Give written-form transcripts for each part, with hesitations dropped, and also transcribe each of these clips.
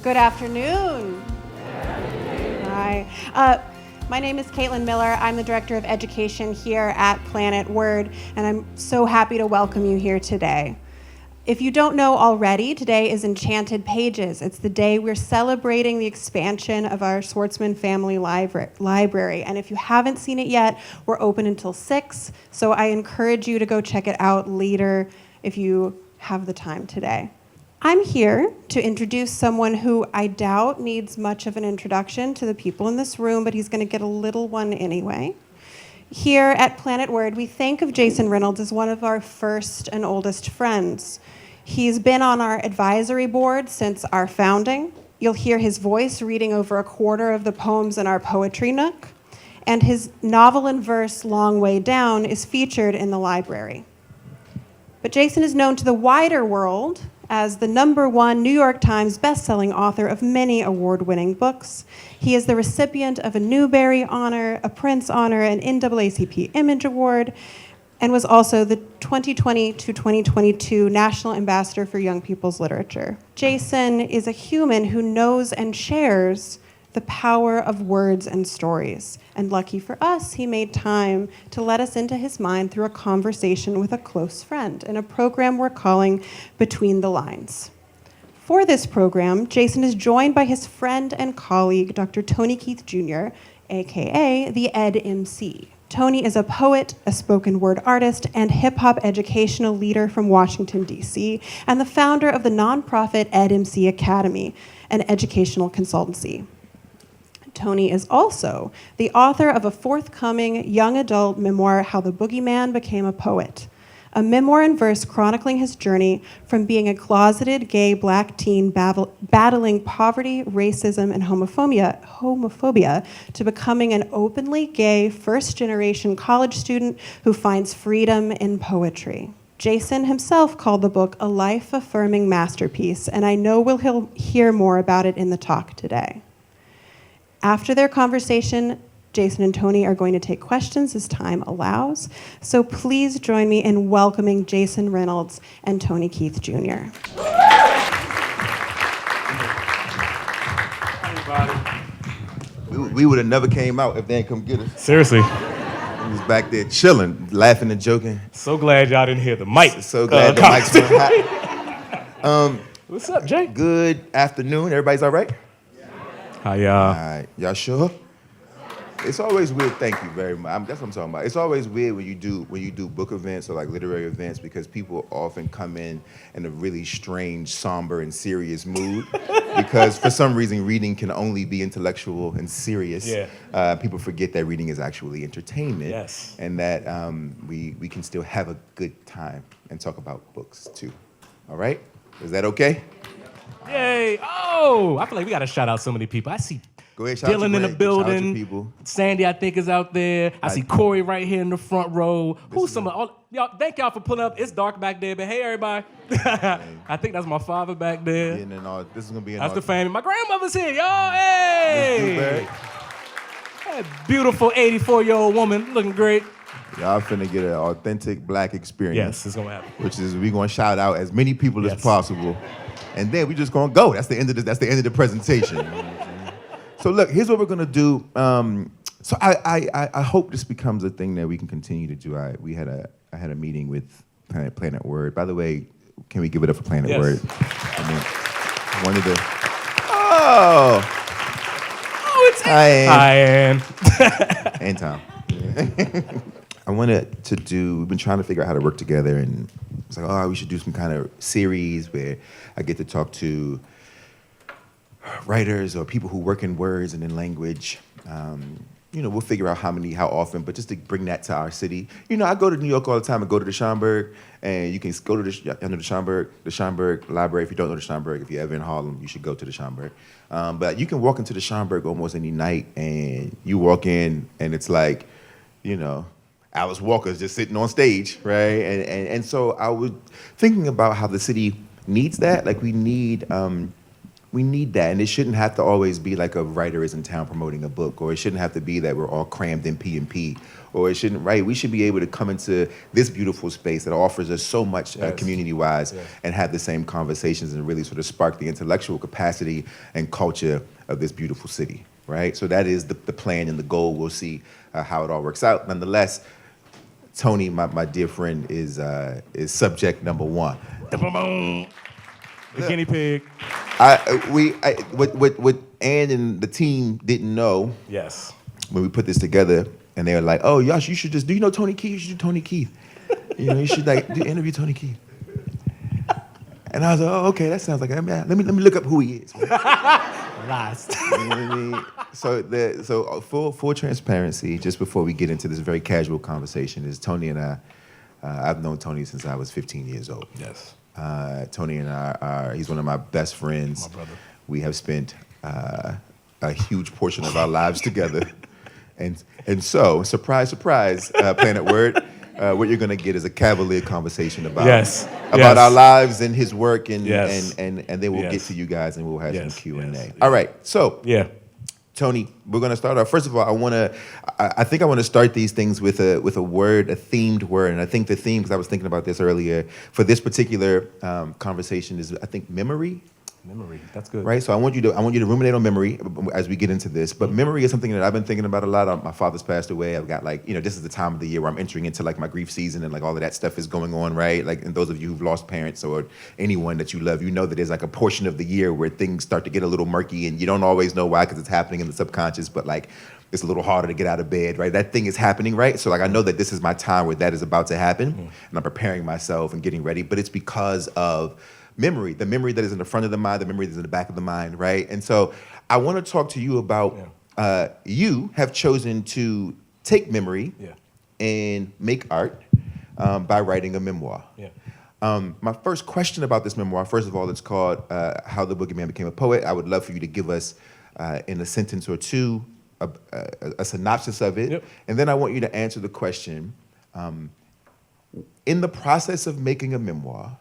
Good afternoon. Hi. My name is Caitlin Miller. I'm the Director of Education here at Planet Word, and I'm so happy to welcome you here today. If you don't know already, today is Enchanted Pages. It's the day we're celebrating the expansion of our Schwartzman Family Library. And if you haven't seen it yet, we're open until 6, so I encourage you to go check it out later if you have the time today. I'm here to introduce someone who I doubt needs much of an introduction to the people in this room, but he's going to get a little one anyway. Here at Planet Word, we think of Jason Reynolds as one of our first and oldest friends. He's been on our advisory board since our founding. You'll hear his voice reading over a quarter of the poems in our poetry nook, and his novel and verse, Long Way Down, is featured in the library. But Jason is known to the wider world as the #1 New York Times bestselling author of many award-winning books. He is the recipient of a Newbery Honor, a Prince Honor, an NAACP Image Award, and was also the 2020 to 2022 National Ambassador for Young People's Literature. Jason is a human who knows and shares the power of words and stories. And lucky for us, he made time to let us into his mind through a conversation with a close friend in a program we're calling Between the Lines. For this program, Jason is joined by his friend and colleague, Dr. Tony Keith Jr., aka the Ed MC. Tony is a poet, a spoken word artist, and hip-hop educational leader from Washington, D.C., and the founder of the nonprofit Ed MC Academy, an educational consultancy. Tony is also the author of a forthcoming young adult memoir, How the Boogeyman Became a Poet, a memoir in verse chronicling his journey from being a closeted gay black teen battling poverty, racism, and homophobia to becoming an openly gay first-generation college student who finds freedom in poetry. Jason himself called the book a life-affirming masterpiece, and I know we'll hear more about it in the talk today. After their conversation, Jason and Tony are going to take questions as time allows. So please join me in welcoming Jason Reynolds and Tony Keith Jr. We would have never came out if they didn't come get us. Seriously. We was back there chilling, laughing and joking. So glad y'all didn't hear the mic. So glad the mics went hot. What's up, Jay? Good afternoon. Everybody's all right? Hi, y'all. All right. Y'all sure? It's always weird. Thank you very much. That's what I'm talking about. It's always weird when you do book events or like literary events because people often come in a really strange, somber, and serious mood because for some reason reading can only be intellectual and serious. Yeah. People forget that reading is actually entertainment. Yes. And that we can still have a good time and talk about books too. All right? Is that okay? Yay. Oh, I feel like we got to shout out so many people. I see Go ahead, shout out Dylan your in the Greg. Shout out your building. people. Sandy, I think, is out there. I see Corey right here in the front row. Who's some of y'all? Thank y'all for pulling up. It's dark back there, but hey, everybody. I think that's my father back there. And then this is gonna be That's the family. My grandmother's here, y'all. Hey. That beautiful 84-year-old woman looking great. Y'all finna get an authentic black experience. Yes, it's gonna happen. Which is we gonna shout out as many people as possible, and then we just gonna go. That's the end of this. That's the end of the presentation. So look, here's what we're gonna do. So I hope this becomes a thing that we can continue to do. I had a meeting with Planet Word. By the way, can we give it up for Planet Word? I mean, one of the It's Hi, Ann. and Tom. I wanted to do. We've been trying to figure out how to work together, and it's like, oh, we should do some kind of series where I get to talk to writers or people who work in words and in language. We'll figure out how often, but just to bring that to our city. I go to New York all the time and go to the Schomburg, and you can go to the Schomburg Library. If you don't know the Schomburg, if you're ever in Harlem, you should go to the Schomburg. But you can walk into the Schomburg almost any night, and you walk in, and it's like, Alice Walker's just sitting on stage, right? And so I was thinking about how the city needs that. Like we need We need that, and it shouldn't have to always be like a writer is in town promoting a book, or it shouldn't have to be that we're all crammed in P&P, or it shouldn't, right? We should be able to come into this beautiful space that offers us so much community-wise and have the same conversations and really sort of spark the intellectual capacity and culture of this beautiful city, right? So that is the plan and the goal. We'll see how it all works out. Nonetheless, Tony, my dear friend, is subject number one. The guinea pig. What Ann and the team didn't know. Yes. When we put this together, and they were like, "Oh, Yosh, you should just do you know Tony Keith? You should do Tony Keith. You should interview Tony Keith." And I was like, "Oh, okay, that sounds like let me look up who he is." Last. You know what I mean? So full transparency, just before we get into this very casual conversation, is Tony and I. I've known Tony since I was 15 years old. Yes. Tony and I he's one of my best friends. My brother. We have spent a huge portion of our lives together. And so, surprise, surprise, Planet Word, what you're going to get is a cavalier conversation about our lives and his work, and then we'll get to you guys and we'll have some Q&A. All right, so Tony, we're going to start off. First of all, I think I want to start these things with a word, a themed word, and I think the theme, because I was thinking about this earlier, for this particular conversation is, I think, memory. Memory, that's good. Right, so I want you to ruminate on memory as we get into this. But memory is something that I've been thinking about a lot. My father's passed away. I've got this is the time of the year where I'm entering into like my grief season, and like all of that stuff is going on, right? Like, and those of you who've lost parents or anyone that you love, you know that there's like a portion of the year where things start to get a little murky, and you don't always know why, because it's happening in the subconscious, but like it's a little harder to get out of bed, right? That thing is happening, right? So like I know that this is my time where that is about to happen, and I'm preparing myself and getting ready, but it's because of memory, the memory that is in the front of the mind, the memory that is in the back of the mind, right? And so I want to talk to you about, you have chosen to take memory and make art by writing a memoir. My first question about this memoir, first of all, it's called How the Boogeyman Became a Poet. I would love for you to give us, in a sentence or two, a synopsis of it. And then I want you to answer the question, in the process of making a memoir,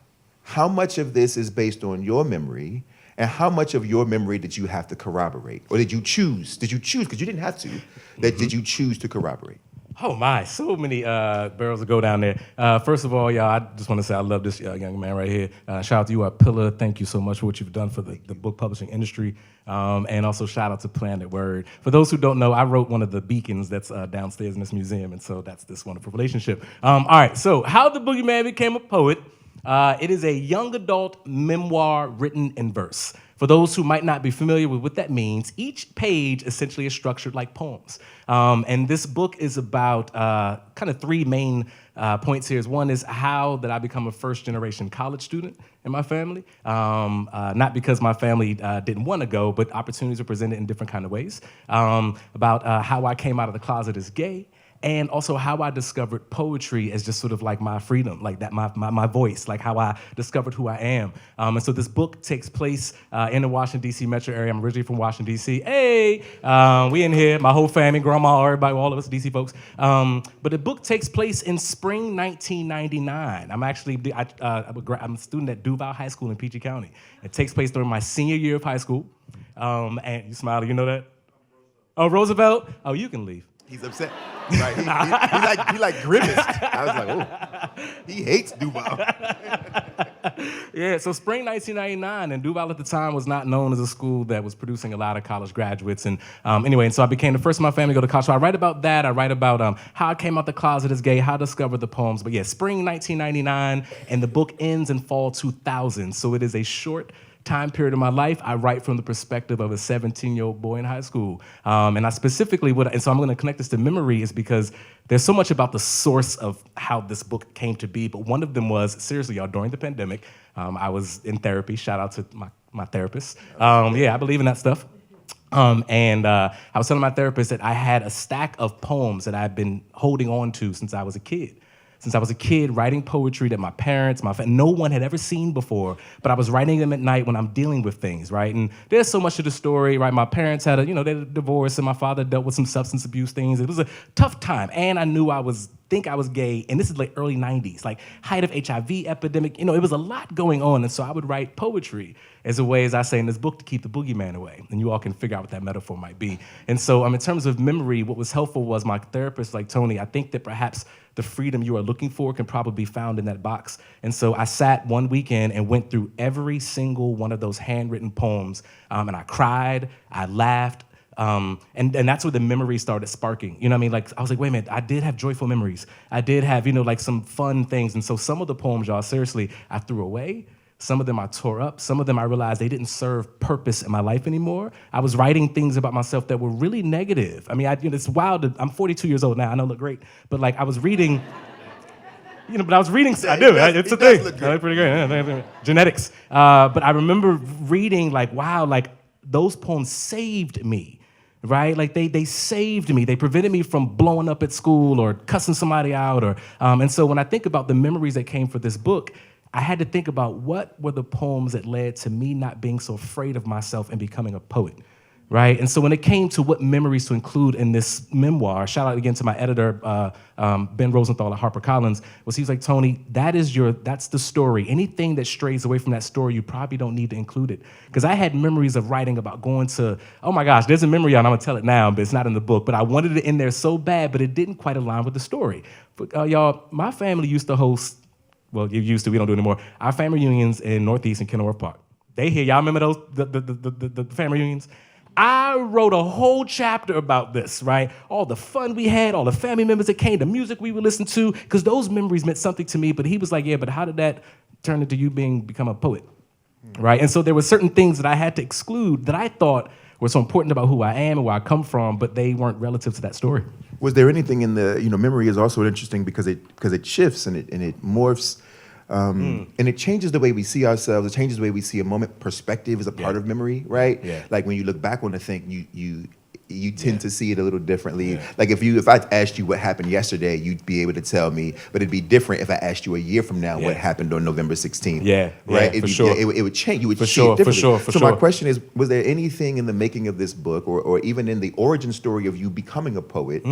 how much of this is based on your memory, and how much of your memory did you have to corroborate? Or did you choose, because you didn't have to, did you choose to corroborate? Oh my, so many barrels to go down there. First of all, y'all, I just want to say I love this young man right here. Shout out to you, Pillar. Thank you so much for what you've done for the book publishing industry. And also shout out to Planet Word. For those who don't know, I wrote one of the beacons that's downstairs in this museum, and so that's this wonderful relationship. All right, so How the Boogeyman Became a Poet. It is a young adult memoir written in verse. For those who might not be familiar with what that means, each page essentially is structured like poems. And this book is about kind of three main points here. One is how that I become a first-generation college student in my family. Not because my family didn't want to go, but opportunities are presented in different kind of ways. About how I came out of the closet as gay. And also how I discovered poetry as just sort of like my freedom, like that my voice, like how I discovered who I am. And so this book takes place in the Washington, D.C. metro area. I'm originally from Washington, D.C. Hey, we in here, my whole family, grandma, everybody, all of us D.C. folks. But the book takes place in spring 1999. I'm a student at Duval High School in PG County. It takes place during my senior year of high school. And you smile, you know that? Oh, Roosevelt? Oh, you can leave. He's upset. Right. He like grimaced. I was like, oh, he hates Duval. Yeah, so spring 1999, and Duval at the time was not known as a school that was producing a lot of college graduates. And anyway, so I became the first in my family to go to college. So I write about that. I write about how I came out the closet as gay, how I discovered the poems. But yeah, spring 1999, and the book ends in fall 2000. So it is a short time period of my life. I write from the perspective of a 17-year-old boy in high school. And I specifically, and so I'm going to connect this to memory, is because there's so much about the source of how this book came to be. But one of them was, seriously, y'all, during the pandemic, I was in therapy. Shout out to my therapist. Yeah, I believe in that stuff. And I was telling my therapist that I had a stack of poems that I've been holding on to since I was a kid. since I was a kid, writing poetry that my parents, no one had ever seen before, but I was writing them at night when I'm dealing with things, right? And there's so much to the story, right? My parents had they had a divorce, and my father dealt with some substance abuse things. It was a tough time, and I knew I was gay, and this is like early 90s, like height of HIV epidemic. It was a lot going on, and so I would write poetry as a way, as I say in this book, to keep the boogeyman away. And you all can figure out what that metaphor might be. And so in terms of memory, what was helpful was my therapist, like Tony, I think that perhaps the freedom you are looking for can probably be found in that box. And so I sat one weekend and went through every single one of those handwritten poems, and I cried, I laughed, and that's where the memory started sparking. You know what I mean? Like, I was like, wait a minute, I did have joyful memories. I did have, like some fun things. And so some of the poems, y'all, seriously, I threw away. Some of them I tore up. Some of them I realized they didn't serve purpose in my life anymore. I was writing things about myself that were really negative. I mean, it's wild. I'm 42 years old now. I know I look great. But like, I was reading, but I was reading, I do, it's a thing. I look pretty great, yeah, genetics. But I remember reading like, wow, like those poems saved me. Right? Like they saved me. They prevented me from blowing up at school or cussing somebody out. And so when I think about the memories that came for this book, I had to think about what were the poems that led to me not being so afraid of myself and becoming a poet, right? And so when it came to what memories to include in this memoir, shout out again to my editor, Ben Rosenthal at HarperCollins, he was like, Tony, that's the story. Anything that strays away from that story, you probably don't need to include it. Because I had memories of writing about going to, oh my gosh, there's a memory, and I'm gonna tell it now, but it's not in the book, but I wanted it in there so bad, but it didn't quite align with the story. But y'all, my family used to host, well, you used to, we don't do it anymore, our family reunions in Northeast and Kenilworth Park. They here, y'all remember those, the family reunions? I wrote a whole chapter about this, right? All the fun we had, all the family members that came, the music we would listen to, because those memories meant something to me, but he was like, yeah, but how did that turn into you become a poet, right? And so there were certain things that I had to exclude that I thought were so important about who I am and where I come from, but they weren't relative to that story. Was there anything in the, memory is also interesting because it shifts and it morphs, and it changes the way we see ourselves. It changes the way we see a moment. Perspective is a part of memory, right? Yeah. Like when you look back on a thing, you tend to see it a little differently. Yeah. Like if I asked you what happened yesterday, you'd be able to tell me, but it'd be different if I asked you a year from now what happened on November 16th. Yeah, right. Yeah, for sure. It would change. You would for see sure, it differently. For so sure. my question is, was there anything in the making of this book, or even in the origin story of you becoming a poet,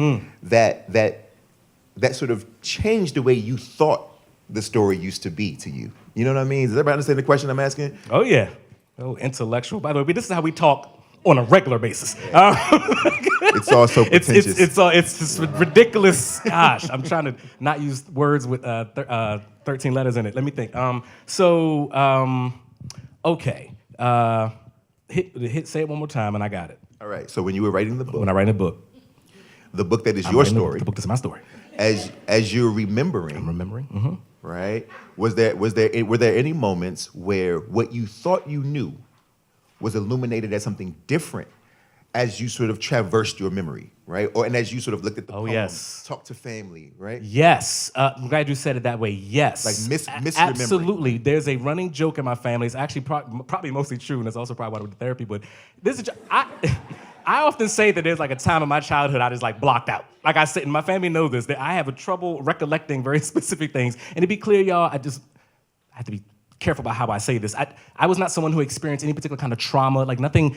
that sort of changed the way you thought the story used to be to you? You know what I mean? Does everybody understand the question I'm asking? Oh yeah. Oh, intellectual. By the way, this is how we talk on a regular basis. It's all so pretentious. It's just ridiculous. Gosh, I'm trying to not use words with 13 letters in it. Let me think. Okay. Say it one more time, and I got it. All right. So when you were writing the book, when I write a book, the book that is your story, the book that's my story, as you're remembering, I'm remembering. Mm-hmm. Right? Were there any moments where what you thought you knew was illuminated as something different as you sort of traversed your memory, right? And as you sort of looked at the poem, talked to family, right? Yes. I'm glad you said it that way. Yes. Like misremembering. Absolutely. There's a running joke in my family. It's actually probably mostly true, and that's also probably why I went to therapy, but this is, I often say that there's like a time in my childhood I just like blocked out. Like I said, and my family knows this, that I have a trouble recollecting very specific things. And to be clear, y'all, I have to be careful about how I say this. I was not someone who experienced any particular kind of trauma. Like nothing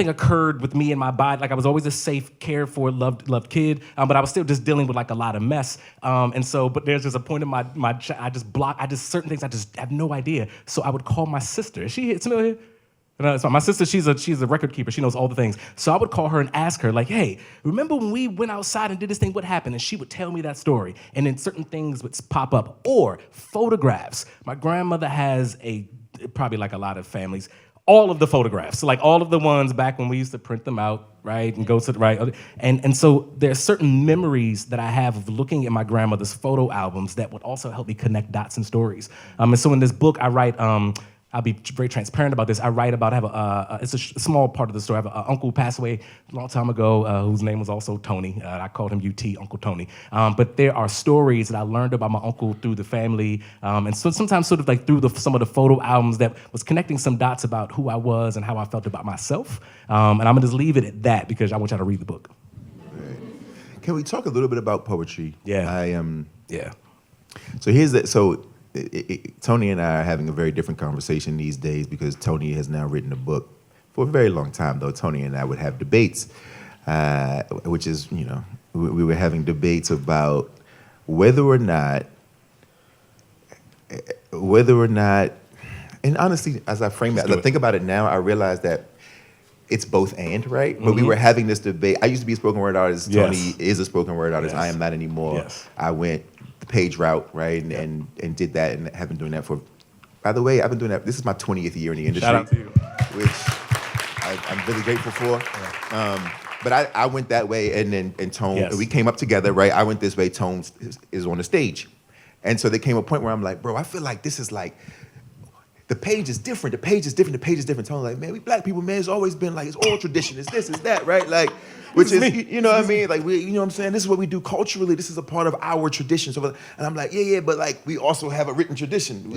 occurred with me in my body. Like I was always a safe, cared for, loved kid. But I was still just dealing with like a lot of mess. But there's just a point in my certain things I just have no idea. So I would call my sister. Is she here? It's here? So my sister, she's a record keeper. She knows all the things. So I would call her and ask her, like, hey, remember when we went outside and did this thing? What happened? And she would tell me that story. And then certain things would pop up. Or photographs. My grandmother has probably like a lot of families, all of the photographs. So like all of the ones back when we used to print them out, right? And go to the right. And so there's certain memories that I have of looking at my grandmother's photo albums that would also help me connect dots and stories. And so in this book, I write, I'll be very transparent about this. I write about, it's a small part of the story. I have an uncle who passed away a long time ago, whose name was also Tony. I called him UT, Uncle Tony. But there are stories that I learned about my uncle through the family, and so sometimes sort of like through some of the photo albums that was connecting some dots about who I was and how I felt about myself. And I'm gonna just leave it at that because I want y'all to read the book. Right. Can we talk a little bit about poetry? Yeah. I So here's that. So Tony and I are having a very different conversation these days because Tony has now written a book for a very long time. Though Tony and I would have debates, which is we were having debates about whether or not, and honestly, as I frame it, as I think about it now, I realize that it's both and, right? But we were having this debate. I used to be a spoken word artist. Tony is a spoken word artist. I am not anymore. Yes. I went the page route, right? And did that and have been doing that for, by the way, I've been doing that. This is my 20th year in the industry. Shout out to you. Which I'm really grateful for. But I went that way, and Tone, and we came up together, right? I went this way, Tone is on the stage. And so there came a point where I'm like, bro, I feel like this is like, the page is different, the page is different, the page is different. Tone like, man, we black people, man, it's always been like, it's all tradition, it's this, it's that, right? Like, which is, you know what I mean? Like, you know what I'm saying? This is what we do culturally, this is a part of our tradition. So, and I'm like, yeah, but like, we also have a written tradition.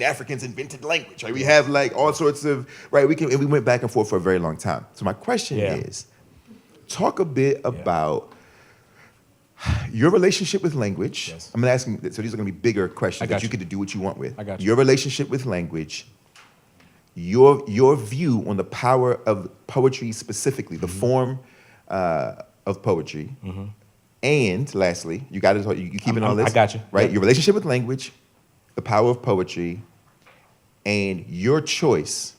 Africans invented language, right? We have like all sorts of, right? And we went back and forth for a very long time. So my question is, talk a bit about your relationship with language. Yes. I'm going to ask you, so these are going to be bigger questions that you get to do what you want with. I got you. Your relationship with language, your view on the power of poetry specifically, the form of poetry, and lastly, you got to you keeping all this. I got you. Right? Yep. Your relationship with language, the power of poetry, and your choice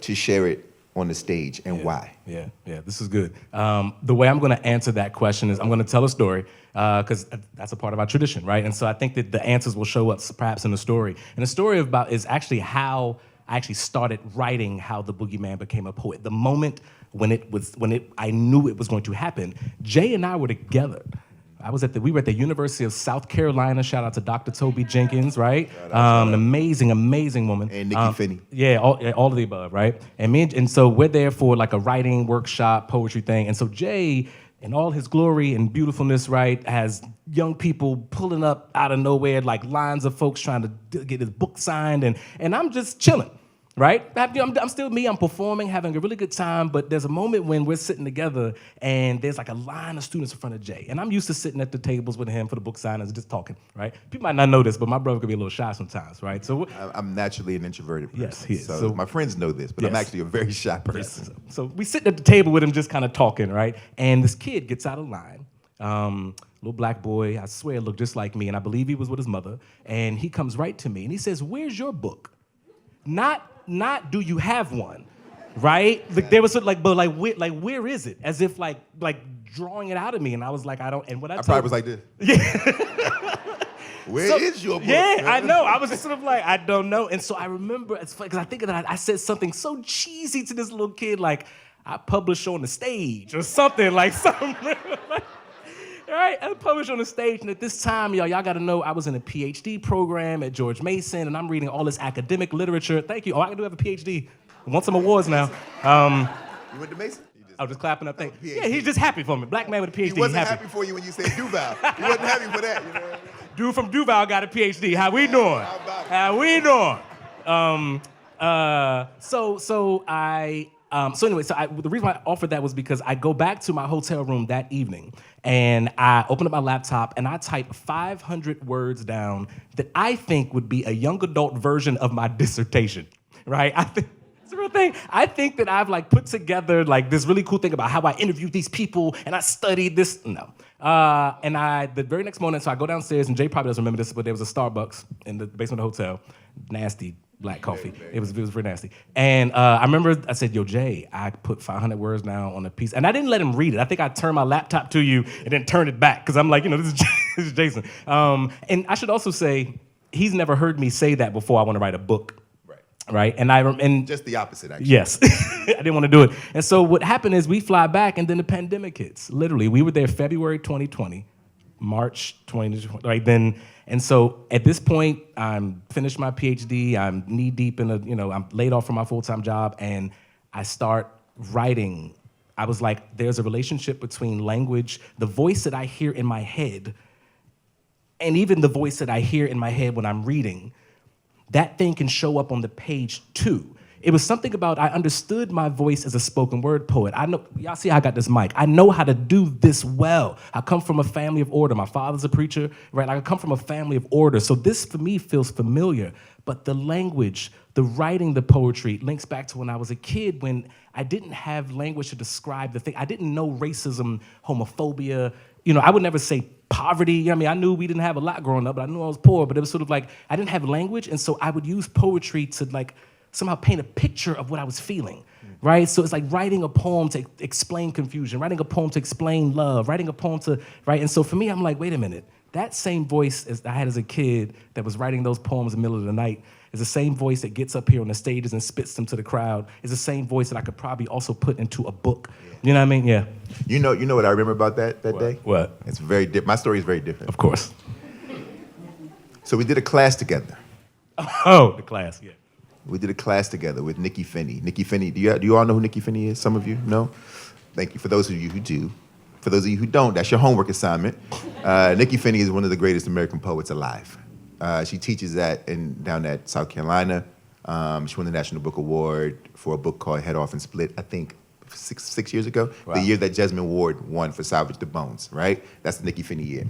to share it on the stage and why. Yeah, this is good. The way I'm going to answer that question is I'm going to tell a story because that's a part of our tradition, right? And so I think that the answers will show up perhaps in the story. And the story is actually how I actually started writing How the Boogeyman Became a Poet. The moment I knew it was going to happen, Jay and I were together. We were at the University of South Carolina. Shout out to Dr. Toby Jenkins, right? Amazing woman. And Nikki Finney. Yeah, all of the above, right? And so we're there for like a writing workshop, poetry thing. And so Jay, in all his glory and beautifulness, right, has young people pulling up out of nowhere, like lines of folks trying to get his book signed, and I'm just chilling. Right? I'm still me, I'm performing, having a really good time, but there's a moment when we're sitting together and there's like a line of students in front of Jay. And I'm used to sitting at the tables with him for the book signings, just talking, right? People might not know this, but my brother could be a little shy sometimes, right? So I'm naturally an introverted person. Yes, he is. So my friends know this, but I'm actually a very shy person. Yes. So we sitting at the table with him just kind of talking, right? And this kid gets out of line. Little black boy, I swear looked just like me, and I believe he was with his mother. And he comes right to me and he says, "Where's your book?" Not do you have one, right? Like there was like, but where is it? As if like drawing it out of me, and I was like, I don't. And what I probably was like this. Yeah. Where is your book? Yeah, man? I know. I was just sort of like, I don't know. And so I remember, it's funny because I think that I said something so cheesy to this little kid, like I published on the stage or something like something. Right, I published on the stage, and at this time, y'all got to know I was in a PhD program at George Mason, and I'm reading all this academic literature. Thank you. Oh, I do have a PhD. I want some awards now. You went to Mason? I was just clapping up. Yeah, he's just happy for me. Black man with a PhD. He wasn't happy for you when you said Duval. He wasn't happy for that. You know? Dude from Duval got a PhD. How we doing? How we doing? So anyway, the reason why I offered that was because I go back to my hotel room that evening and I open up my laptop and I type 500 words down that I think would be a young adult version of my dissertation, right? It's a real thing. I think that I've like put together like this really cool thing about how I interviewed these people and I studied this. No. The very next morning, so I go downstairs, and Jay probably doesn't remember this, but there was a Starbucks in the basement of the hotel. Nasty black coffee. It was very nasty. And I remember I said, "Yo, Jay, I put 500 words now on a piece." And I didn't let him read it. I think I turned my laptop to you and then turned it back because I'm like, this is Jason. And I should also say, he's never heard me say that before I want to write a book. Right, and just the opposite, actually. Yes, I didn't want to do it. And so what happened is we fly back, and then the pandemic hits. Literally, we were there February 2020, March 2020, right then. And so at this point, I'm finished my PhD. I'm knee deep in I'm laid off from my full-time job, and I start writing. I was like, there's a relationship between language, the voice that I hear in my head, and even the voice that I hear in my head when I'm reading. That thing can show up on the page too. it was something about I understood my voice as a spoken word poet. I know, y'all see how I got this mic. I know how to do this well. I come from a family of order. My father's a preacher, right? I come from a family of order. So this for me feels familiar. But the language, the writing, the poetry links back to when I was a kid, when I didn't have language to describe the thing. I didn't know racism, homophobia. You know, I would never say poverty. You know what I mean? I knew we didn't have a lot growing up, but I knew I was poor. But it was sort of like I didn't have language, and so I would use poetry to like somehow paint a picture of what I was feeling, right? So it's like writing a poem to explain confusion, writing a poem to explain love, writing a poem to, right? And so for me, I'm like, wait a minute. That same voice as I had as a kid that was writing those poems in the middle of the night is the same voice that gets up here on the stages and spits them to the crowd. Is the same voice that I could probably also put into a book. You know what I mean? Yeah. You know what I remember about that day? What? It's very different. My story is very different. Of course. So we did a class together. Oh, the class, yeah. We did a class together with Nikki Finney. Nikki Finney, do you all know who Nikki Finney is? Some of you know? Thank you. For those of you who do. For those of you who don't, that's your homework assignment. Nikki Finney is one of the greatest American poets alive. She teaches down at South Carolina. She won the National Book Award for a book called Head Off and Split, I think, six years ago. Wow. The year that Jesmyn Ward won for Salvage the Bones, right? That's the Nikki Finney year.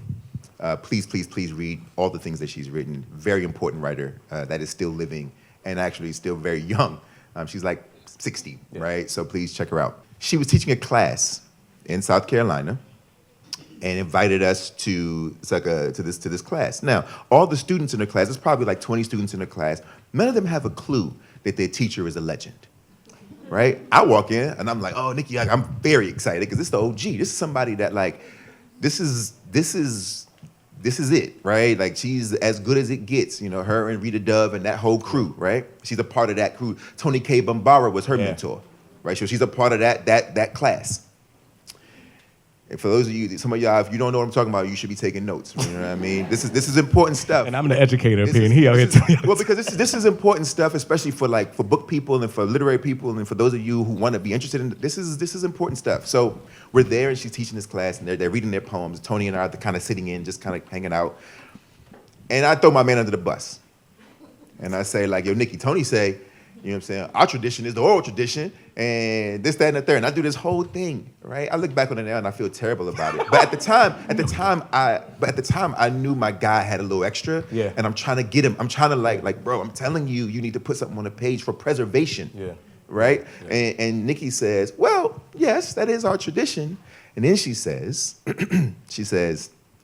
Please read all the things that she's written. Very important writer that is still living and actually still very young. She's like 60, right? So please check her out. She was teaching a class in South Carolina and invited us to this class. Now, all the students in the class, there's probably like 20 students in the class, none of them have a clue that their teacher is a legend, right? I walk in and I'm like, oh, Nikki, I'm very excited because this is the OG. This is somebody that like, this is it, right? Like she's as good as it gets, you know, her and Rita Dove and that whole crew, right? She's a part of that crew. Tony K. Bambara was her mentor, right? So she's a part of that class. And for those of you, some of y'all, if you don't know what I'm talking about, you should be taking notes. You know what I mean? This is important stuff. And I'm the educator up here, and he out here telling you. Well, because this is important stuff, especially for book people and for literary people, and for those of you who want to be interested in this is important stuff. So we're there, and she's teaching this class, and they're reading their poems. Tony and I are kind of sitting in, just kind of hanging out. And I throw my man under the bus, and I say like, yo, Nikki, Tony say, you know what I'm saying? Our tradition is the oral tradition, and this, that, and the third. And I do this whole thing, right? I look back on it now and I feel terrible about it. But at the time, I knew my guy had a little extra. Yeah. And I'm trying to get him. I'm trying to like, bro, I'm telling you, you need to put something on the page for preservation. Yeah. Right? Yeah. And Nikki says, well, yes, that is our tradition. And then she says, and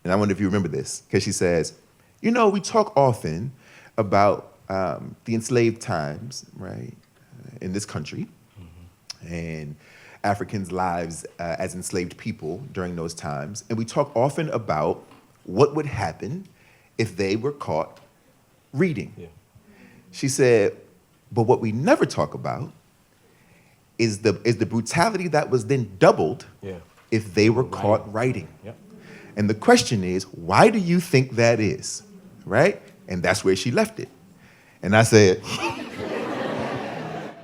I wonder if you remember this, because she says, you know, we talk often about the enslaved times, right, in this country, and Africans' lives as enslaved people during those times. And we talk often about what would happen if they were caught reading. Yeah. She said, but what we never talk about is the brutality that was then doubled if they were caught writing. Yep. And the question is, why do you think that is, right? And that's where she left it. And I said,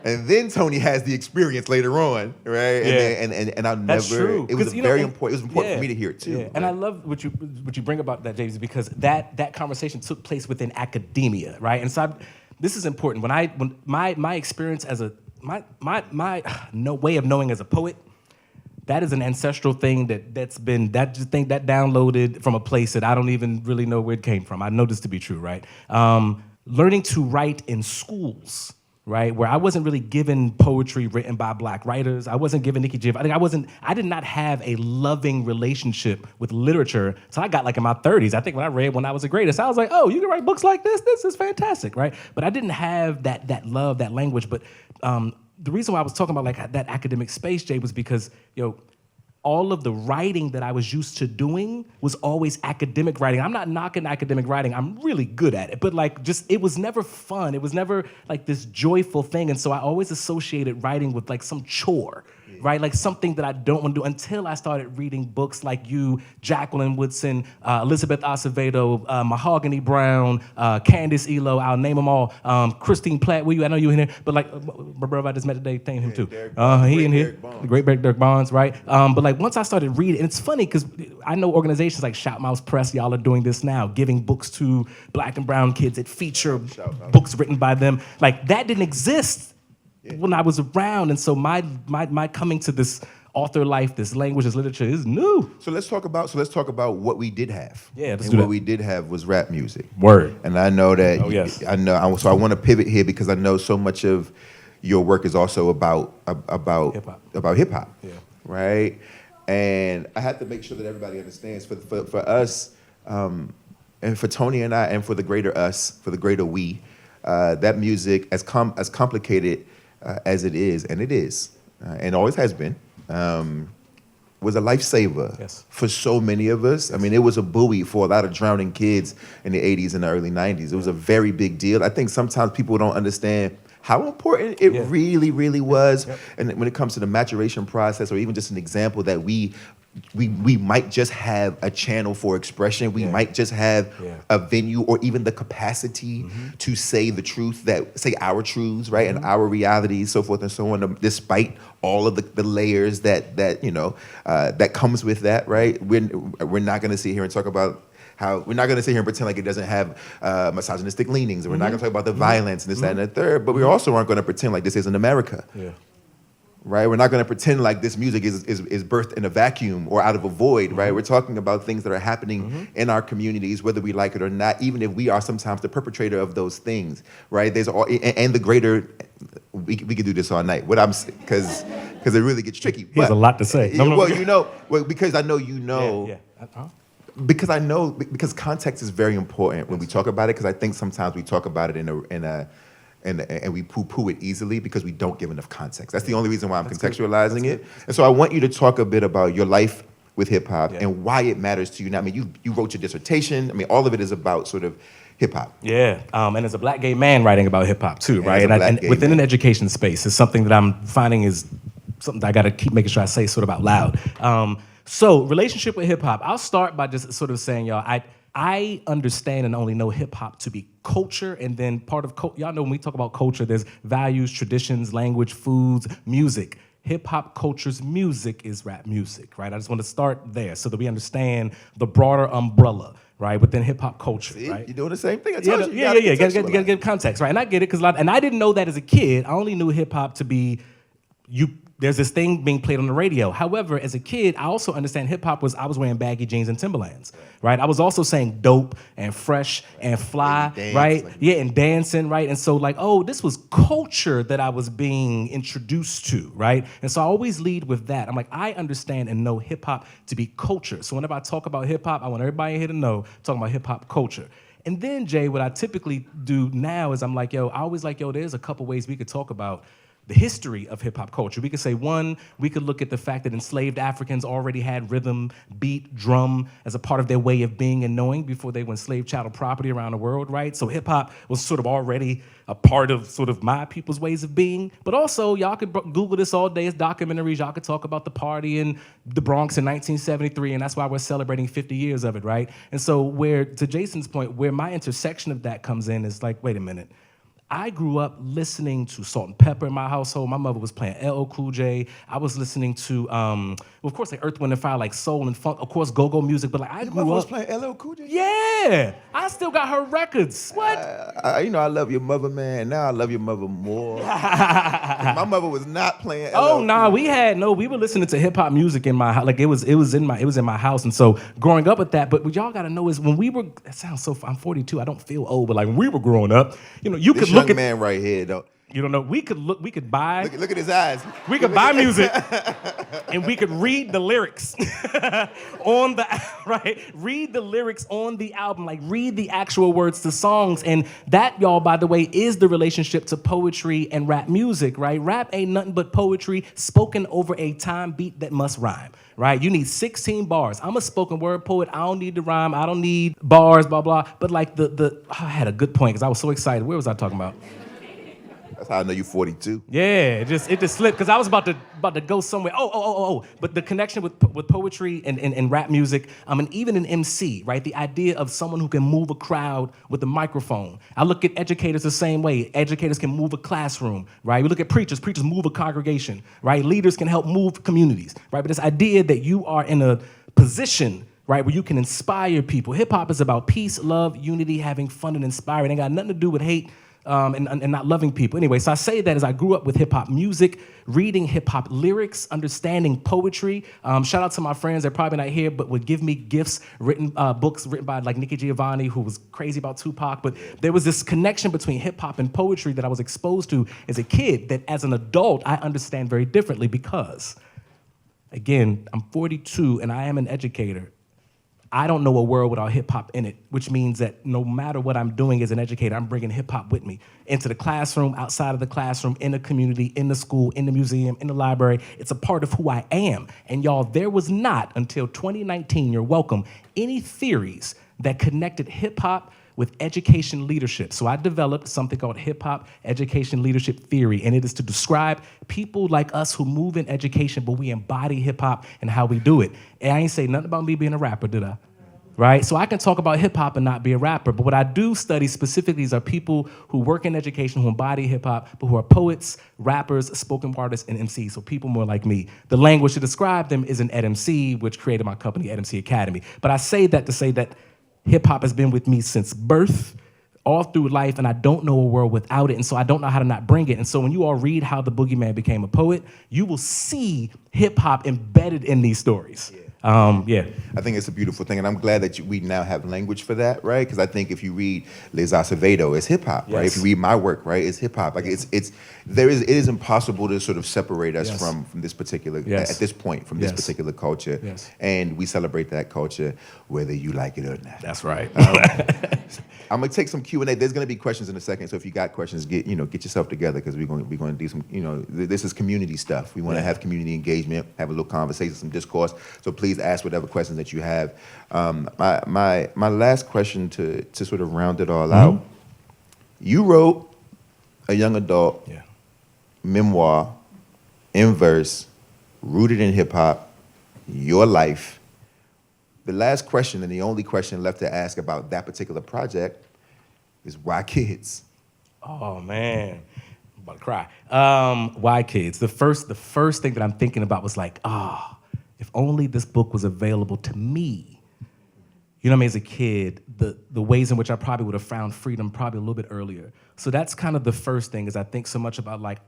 and then Tony has the experience later on, right? Yeah. And I'll never. That's true. It was very important. It was important for me to hear it too. Yeah. And I love what you bring about that, James, because that conversation took place within academia, right? And so this is important. When my experience as my no way of knowing as a poet, that is an ancestral thing that downloaded from a place that I don't even really know where it came from. I know this to be true, right? Learning to write in schools, right, where I wasn't really given poetry written by Black writers. I wasn't given Nikki Jiv. I did not have a loving relationship with literature until I got like in my 30s. I think when I read when I was the greatest, I was like, oh, you can write books like this? This is fantastic, right? But I didn't have that love, that language. But the reason why I was talking about like that academic space, Jay, was because, all of the writing that I was used to doing was always academic writing. I'm not knocking academic writing. I'm really good at it. But it was never fun. It was never like this joyful thing. And so I always associated writing with like some chore, right? Like something that I don't want to do until I started reading books like you, Jacqueline Woodson, Elizabeth Acevedo, Mahogany Brown, Candace Elo, I'll name them all. Christine Platt, I know you in here, but like my brother I just met today, thank him too. He in here, the great Derek Barnes, right? But like once I started reading, and it's funny because I know organizations like Shout Mouse Press, y'all are doing this now, giving books to Black and brown kids that feature books written by them. Like that didn't exist when I was around. And so my coming to this author life, this language, this literature is new. So let's talk about what we did have. Yeah, let's and do what that. we did have was rap music. Word. And I know that. Oh, yes. So I want to pivot here because I know so much of your work is also about Hip-hop. hip hop. Yeah. Right. And I have to make sure that everybody understands for us, and for Tony and I, and for the greater us, for the greater we, that music, as complicated as it is, and always has been, was a lifesaver Yes. for so many of us. I mean, it was a buoy for a lot of drowning kids in the 80s and the early 90s. It was a very big deal. I think sometimes people don't understand how important it really, really was. Yep. And when it comes to the maturation process, or even just an example that we might just have a channel for expression. We might just have a venue or even the capacity to say the truth, say our truths, right? And our realities, so forth and so on, despite all of the layers that comes with that, right? We're not gonna sit here and talk about we're not going to sit here and pretend like it doesn't have misogynistic leanings, and we're not going to talk about the violence and this, that, and the third, but we also aren't going to pretend like this isn't America. Yeah. Right? We're not going to pretend like this music is birthed in a vacuum or out of a void, right? We're talking about things that are happening in our communities, whether we like it or not, even if we are sometimes the perpetrator of those things, right? There's and the greater, we could do this all night. Because it really gets tricky. He has a lot to say. Because I know you know. Yeah. Because context is very important when we talk about it, because I think sometimes we talk about it and we poo-poo it easily because we don't give enough context. That's the only reason why I'm contextualizing it. And so I want you to talk a bit about your life with hip-hop and why it matters to you. Now, I mean, you wrote your dissertation. I mean, all of it is about sort of hip-hop. Yeah, and as a black gay man writing about hip-hop too, right? And within an education space, is something that I'm finding is something that I got to keep making sure I say sort of out loud. So relationship with hip-hop, I'll start by just sort of saying, y'all, I understand and only know hip-hop to be culture, and then part of y'all know when we talk about culture, there's values, traditions, language, foods, music. Hip-hop culture's music is rap music, right? I just want to start there so that we understand the broader umbrella, right, within hip-hop culture. See, right? You're doing the same thing. I told you. Yeah. You gotta give context, right? And I get it, and I didn't know that as a kid. I only knew hip-hop to be there's this thing being played on the radio. However, as a kid, I also understand hip-hop I was wearing baggy jeans and Timberlands, right? I was also saying dope and fresh and fly, right? And dancing, right? And so this was culture that I was being introduced to, right? And so I always lead with that. I'm like, I understand and know hip-hop to be culture. So whenever I talk about hip-hop, I want everybody in here to know, talking about hip-hop culture. And then, Jay, what I typically do now is I'm like, there's a couple ways we could talk about the history of hip-hop culture. We could say, one, we could look at the fact that enslaved Africans already had rhythm, beat, drum as a part of their way of being and knowing before they were enslaved chattel property around the world, right? So hip-hop was sort of already a part of sort of my people's ways of being. But also, y'all could Google this all day. It's documentaries. Y'all could talk about the party in the Bronx in 1973, and that's why we're celebrating 50 years of it, right? And so to Jason's point, where my intersection of that comes in is like, wait a minute. I grew up listening to Salt and Pepper in my household. My mother was playing LL Cool J. I was listening to, of course, Earth, Wind & Fire, like soul and funk, of course, go-go music. But I grew up. Your mother was playing LL Cool J? Yeah, I still got her records. What? I love your mother, man. Now I love your mother more. My mother was not playing LL Cool. We were listening to hip hop music in my house. Like it was in my house. And so growing up with that, but what y'all gotta know is when we were, it sounds so, I'm 42, I don't feel old, but like when we were growing up, you could look at man right here, though. You don't know. We could buy. Look at his eyes. We could buy music, and we could read the lyrics on read the lyrics on the album, like read the actual words to songs, and that, y'all, by the way, is the relationship to poetry and rap music, right? Rap ain't nothing but poetry spoken over a time beat that must rhyme, right? You need 16 bars. I'm a spoken word poet. I don't need to rhyme. I don't need bars, blah blah. But like I had a good point because I was so excited. Where was I talking about? That's how I know you're 42. Yeah, it just slipped because I was about to go somewhere. But the connection with poetry and rap music, and even an MC, right? The idea of someone who can move a crowd with a microphone. I look at educators the same way. Educators can move a classroom, right? We look at preachers. Preachers move a congregation, right? Leaders can help move communities, right? But this idea that you are in a position, right, where you can inspire people. Hip hop is about peace, love, unity, having fun, and inspiring. It ain't got nothing to do with hate, and not loving people. Anyway, so I say that as I grew up with hip hop music, reading hip hop lyrics, understanding poetry. Shout out to my friends, they're probably not here, but would give me gifts, books written by like Nikki Giovanni, who was crazy about Tupac. But there was this connection between hip hop and poetry that I was exposed to as a kid that as an adult, I understand very differently because, again, I'm 42 and I am an educator. I don't know a world without hip hop in it, which means that no matter what I'm doing as an educator, I'm bringing hip hop with me into the classroom, outside of the classroom, in the community, in the school, in the museum, in the library. It's a part of who I am. And y'all, there was not until 2019, you're welcome, any theories that connected hip hop with education leadership. So I developed something called hip hop education leadership theory, and it is to describe people like us who move in education, but we embody hip hop and how we do it. And I ain't say nothing about me being a rapper, did I? Right? So I can talk about hip hop and not be a rapper, but what I do study specifically are people who work in education, who embody hip hop, but who are poets, rappers, spoken word artists, and MCs, so people more like me. The language to describe them is an EdMC, which created my company, EdMC Academy. But I say that to say that hip-hop has been with me since birth, all through life, and I don't know a world without it, and so I don't know how to not bring it. And so when you all read how the Boogeyman became a poet, you will see hip-hop embedded in these stories. Yeah. I think it's a beautiful thing, and I'm glad that we now have language for that, right? Because I think if you read Les Acevedo, it's hip hop, right? Yes. If you read my work, right, it's hip hop. Like it is impossible to sort of separate us Yes. from this particular Yes. at this point from this Yes. particular culture, Yes. and we celebrate that culture whether you like it or not. That's right. I'm gonna take some Q&A. There's gonna be questions in a second, so if you got questions, get yourself together because we're going to do some. This is community stuff. We want to have community engagement, have a little conversation, some discourse. So please ask whatever questions that you have. My last question to sort of round it all out. You wrote a young adult memoir in verse, rooted in hip hop, your life. The last question and the only question left to ask about that particular project is why kids? Oh man, I'm about to cry. Why kids? The first thing that I'm thinking about was like, if only this book was available to me. You know what I mean? As a kid, the ways in which I probably would have found freedom probably a little bit earlier. So that's kind of the first thing, is I think so much about like,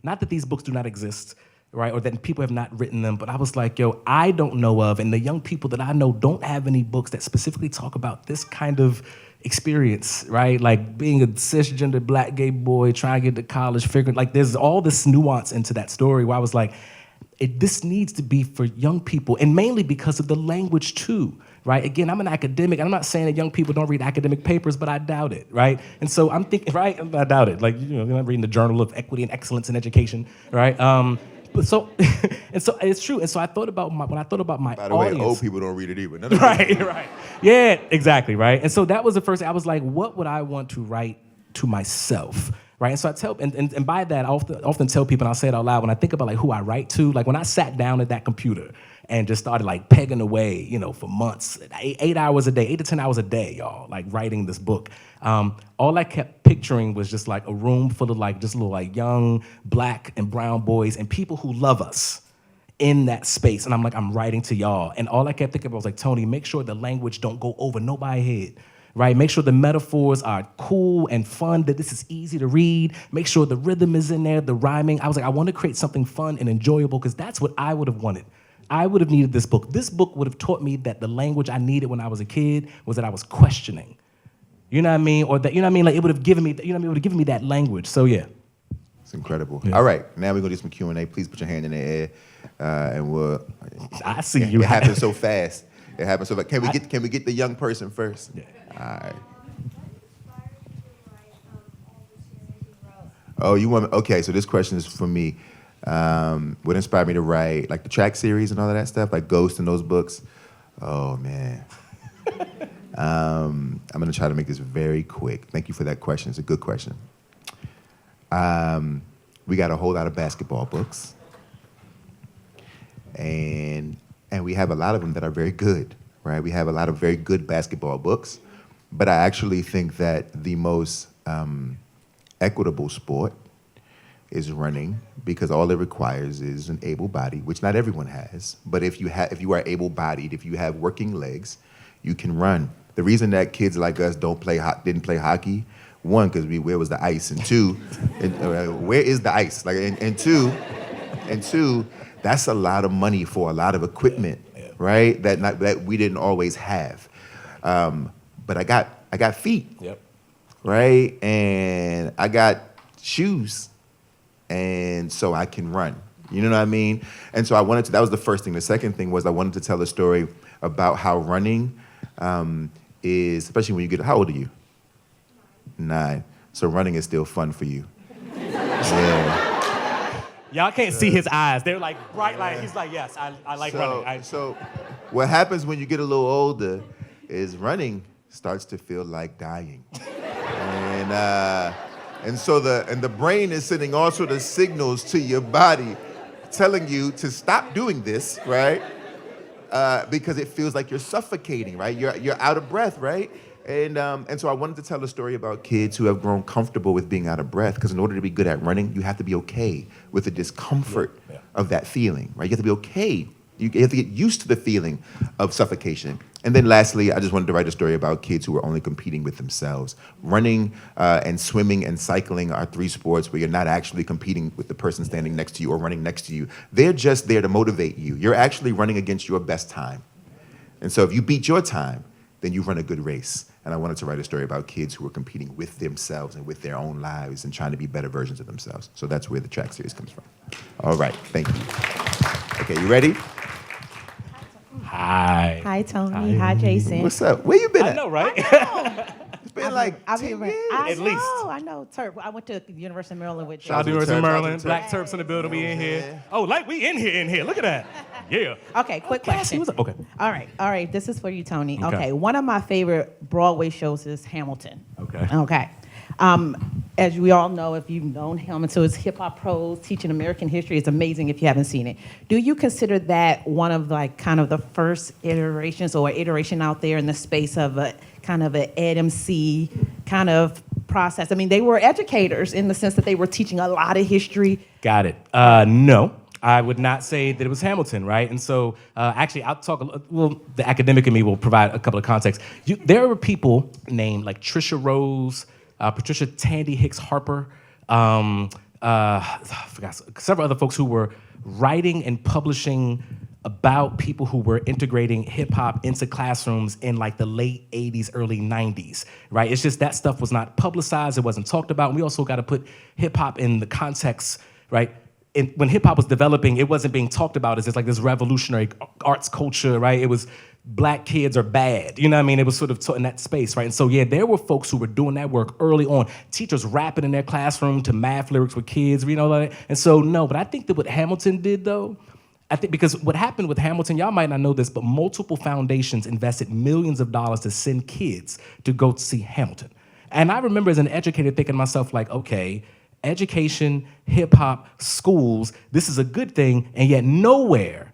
not that these books do not exist, right? Or that people have not written them, but I was like, yo, I don't know of, and the young people that I know don't have any books that specifically talk about this kind of experience, right? Like being a cisgender black gay boy, trying to get to college, figuring, like there's all this nuance into that story where I was like, this needs to be for young people, and mainly because of the language too, right? Again, I'm an academic, and I'm not saying that young people don't read academic papers, but I doubt it, right? And so I'm thinking, right, I doubt it. Like, you're not reading the Journal of Equity and Excellence in Education, right? But so, and so it's true. And so I thought about when I thought about my By the audience. way, old people don't read it either. Right. Yeah, exactly, right? And so that was the first thing. I was like, what would I want to write to myself, right? And so I tell, and by that, I often tell people, and I'll say it out loud, when I think about like who I write to, like when I sat down at that computer and just started like pegging away, for months, 8 hours a day, 8 to 10 hours a day, y'all, like writing this book. All I kept picturing was just like a room full of like just little like young black and brown boys and people who love us in that space. And I'm writing to y'all. And all I kept thinking about was like, Tony, make sure the language don't go over nobody's head, right? Make sure the metaphors are cool and fun, that this is easy to read. Make sure the rhythm is in there, the rhyming. I was like, I want to create something fun and enjoyable because that's what I would have wanted. I would have needed this book. This book would have taught me that the language I needed when I was a kid was that I was questioning. You know what I mean? Or that, like it would have given me, it would have given me that language. So yeah. It's incredible. Yeah. All right, now we're gonna do some Q&A. Please put your hand in the air, and we'll. I see you. It happened so fast. It happened so fast. Can we get the young person first? Yeah. All right. Oh, you want? Okay, so this question is for me. What inspired me to write like the track series and all of that stuff, like Ghost and those books? Oh man. I'm gonna try to make this very quick. Thank you for that question. It's a good question. We got a whole lot of basketball books, and we have a lot of them that are very good, right? We have a lot of very good basketball books, but I actually think that the most equitable sport is running, because all it requires is an able body, which not everyone has. But if you are able-bodied, if you have working legs, you can run. The reason that kids like us didn't play hockey One, because where was the ice? And two, where is the ice? Like, and two, that's a lot of money for a lot of equipment, right? That we didn't always have. But I got feet, right? And I got shoes, and so I can run. You know what I mean? And so that was the first thing. The second thing was I wanted to tell a story about how running is, especially when you how old are you? 9. So running is still fun for you. Yeah. Y'all can't see his eyes. They're like bright light. He's like, yes, I like running. So what happens when you get a little older is running starts to feel like dying. And so the brain is sending all sort of signals to your body telling you to stop doing this, right? Because it feels like you're suffocating, right? You're out of breath, right? And so I wanted to tell a story about kids who have grown comfortable with being out of breath, because in order to be good at running, you have to be okay with the discomfort of that feeling, right? You have to be okay. You have to get used to the feeling of suffocation. And then lastly, I just wanted to write a story about kids who are only competing with themselves. Running and swimming and cycling are 3 sports where you're not actually competing with the person standing next to you or running next to you. They're just there to motivate you. You're actually running against your best time. And so if you beat your time, then you run a good race. And I wanted to write a story about kids who are competing with themselves and with their own lives and trying to be better versions of themselves. So that's where the track series comes from. All right, thank you. Okay, you ready? Hi. Hi, Tony. Hi, Jason. What's up? Where you been at? I know, right? It's been like 10 years. At least. I know. Turp. I went to the University of Maryland with Shout out to Jason. University of Maryland. Terps. Black Terps in the building. We in here. Oh, like we in here. Look at that. Yeah. Okay, quick question. What's up? Okay. All right. This is for you, Tony. Okay. Okay. One of my favorite Broadway shows is Hamilton. Okay. Okay. As we all know, if you've known Hamilton, it's hip hop pros teaching American history. It's amazing if you haven't seen it. Do you consider that one of like kind of the first iterations or iteration out there in the space of a kind of an EdMC kind of process? I mean, they were educators in the sense that they were teaching a lot of history. Got it. No, I would not say that it was Hamilton, right? And so, actually, I'll talk. The academic in me will provide a couple of contexts. There were people named like Trisha Rose, Patricia Tandy Hicks Harper, I forgot several other folks who were writing and publishing about people who were integrating hip hop into classrooms in like the late 80s, early 90s, right? It's just that stuff was not publicized, it wasn't talked about. And we also got to put hip hop in the context, right? When hip hop was developing, it wasn't being talked about as just like this revolutionary arts culture, right? It was black kids are bad, you know what I mean? It was sort of taught in that space, right? And so yeah, there were folks who were doing that work early on. Teachers rapping in their classroom to math lyrics with kids, you know, like, and so no, but I think that what Hamilton did though, I think because what happened with Hamilton, y'all might not know this, but multiple foundations invested millions of dollars to send kids to go see Hamilton. And I remember as an educator thinking to myself like, okay, education, hip hop, schools, this is a good thing, and yet nowhere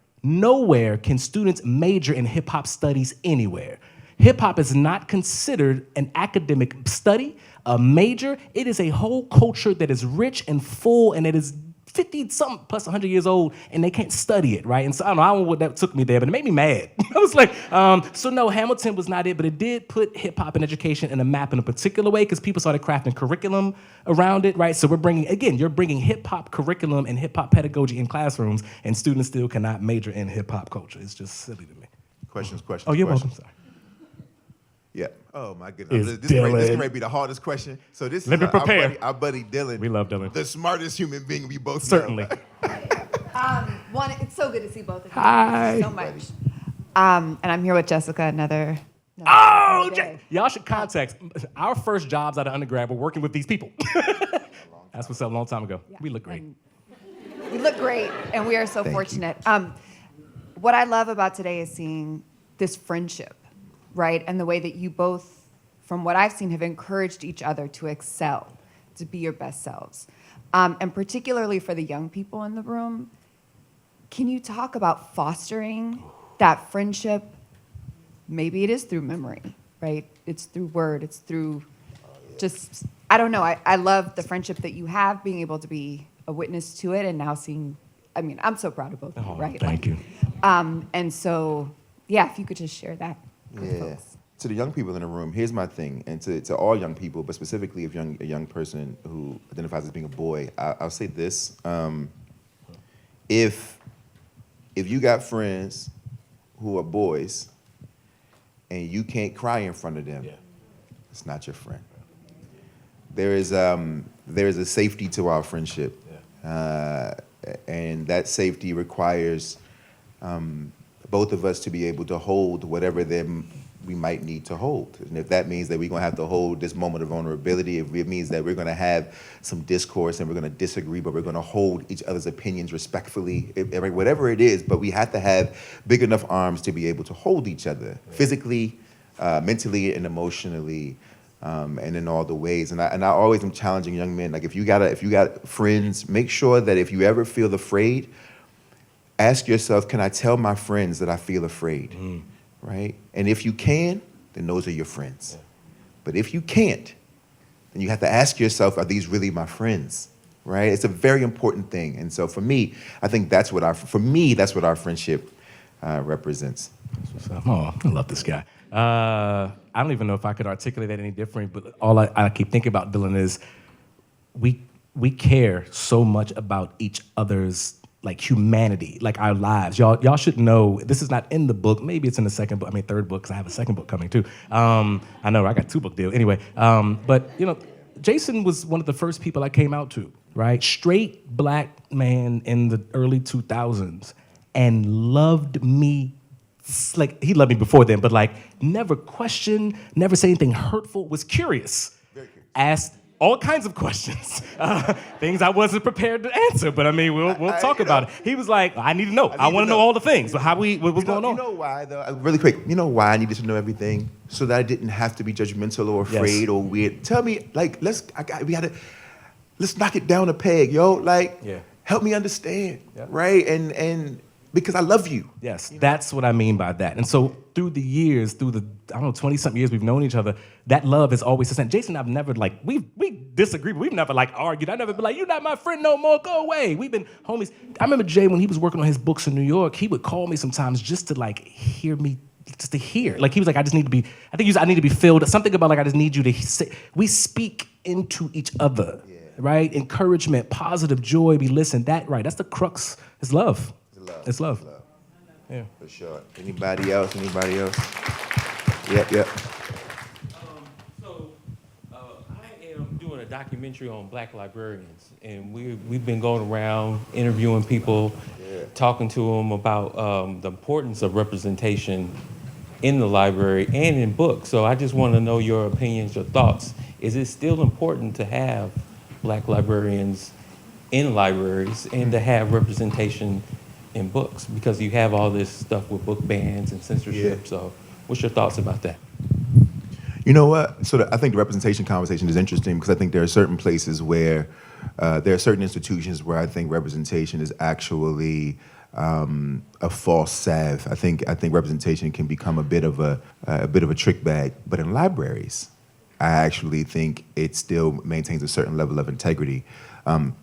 can students major in hip hop studies anywhere. Hip hop is not considered an academic study, a major. It is a whole culture that is rich and full, and it is 50-something plus 100 years old, and they can't study it, right? And so I don't know what that took me there, but it made me mad. I was like, so no, Hamilton was not it, but it did put hip hop and education in a map in a particular way because people started crafting curriculum around it, right? So you're bringing hip hop curriculum and hip hop pedagogy in classrooms, and students still cannot major in hip hop culture. It's just silly to me. Questions. Oh, you're welcome. Sorry. Yeah. Oh my goodness. This might be the hardest question. So this Let is me prepare. Our buddy Dylan. We love Dylan. The smartest human being we both Certainly. know. One, it's so good to see both of you. Hi. Thank you so much. And I'm here with Jessica, another Oh, day. y'all should context. Our first jobs out of undergrad were working with these people. That's what's up a long time ago. We look great. We look great, and we are so Thank fortunate. What I love about today is seeing this friendship, right? And the way that you both, from what I've seen, have encouraged each other to excel, to be your best selves. And particularly for the young people in the room, can you talk about fostering that friendship? Maybe it is through memory, right? It's through word, it's through just, I don't know. I love the friendship that you have, being able to be a witness to it, and now seeing, I mean, I'm so proud of both of you, right? Thank you. And so, yeah, if you could just share that with folks. to the young people in the room, here's my thing, and to all young people, but specifically if a young person who identifies as being a boy, I'll say this: if you got friends who are boys and you can't cry in front of them, it's not your friend. There is a safety to our friendship, and that safety requires both of us to be able to hold whatever we might need to hold. And if that means that we're gonna have to hold this moment of vulnerability, if it means that we're gonna have some discourse and we're gonna disagree, but we're gonna hold each other's opinions respectfully, whatever it is, but we have to have big enough arms to be able to hold each other physically, mentally, and emotionally, and in all the ways. And I always am challenging young men, like if you got friends, make sure that if you ever feel afraid, ask yourself, can I tell my friends that I feel afraid? Right? And if you can, then those are your friends. But if you can't, then you have to ask yourself, are these really my friends? Right? It's a very important thing. And so for me, I think that's what our friendship represents. Oh, I love this guy. I don't even know if I could articulate that any different, but all I keep thinking about, Dylan, is we care so much about each other's like humanity, like our lives. Y'all should know, this is not in the book, maybe it's in the second book, third book, because I have a second book coming too. I know, I got 2 book deal. Anyway, but Jason was one of the first people I came out to, right? Straight black man in the early 2000s, and loved me, like he loved me before then, but like never questioned, never said anything hurtful, was curious. Asked all kinds of questions, things I wasn't prepared to answer, but I mean, we'll talk about it. He was like, I need to know. I want to know all the things. So what's going on? You know why, though? Really quick, you know why I needed to know everything? So that I didn't have to be judgmental or afraid or weird. Tell me, like, let's knock it down a peg, yo. Like, help me understand, right? And because I love you. Yes, that's what I mean by that. And so through the years, through the 20-something years we've known each other, that love is always the same. Jason and I've never we disagreed, but we've never argued. I've never been like, you're not my friend no more, go away. We've been homies. I remember Jay, when he was working on his books in New York, he would call me sometimes just to hear me, just to hear. Like he was like, I need to be filled. Something about like, I just need you to say. We speak into each other, right? Encouragement, positive joy, we listen. That's the crux. It's love. It's love. Yeah. For sure. Anybody else? Yep. I am doing a documentary on Black librarians, and we've been going around interviewing people, talking to them about the importance of representation in the library and in books. So I just want to know your opinions, your thoughts. Is it still important to have Black librarians in libraries and to have representation in books, because you have all this stuff with book bans and censorship? So what's your thoughts about that? You know what? So I think the representation conversation is interesting, because I think there are certain places where there are certain institutions where I think representation is actually a false salve. I think representation can become a bit of a trick bag. But in libraries, I actually think it still maintains a certain level of integrity,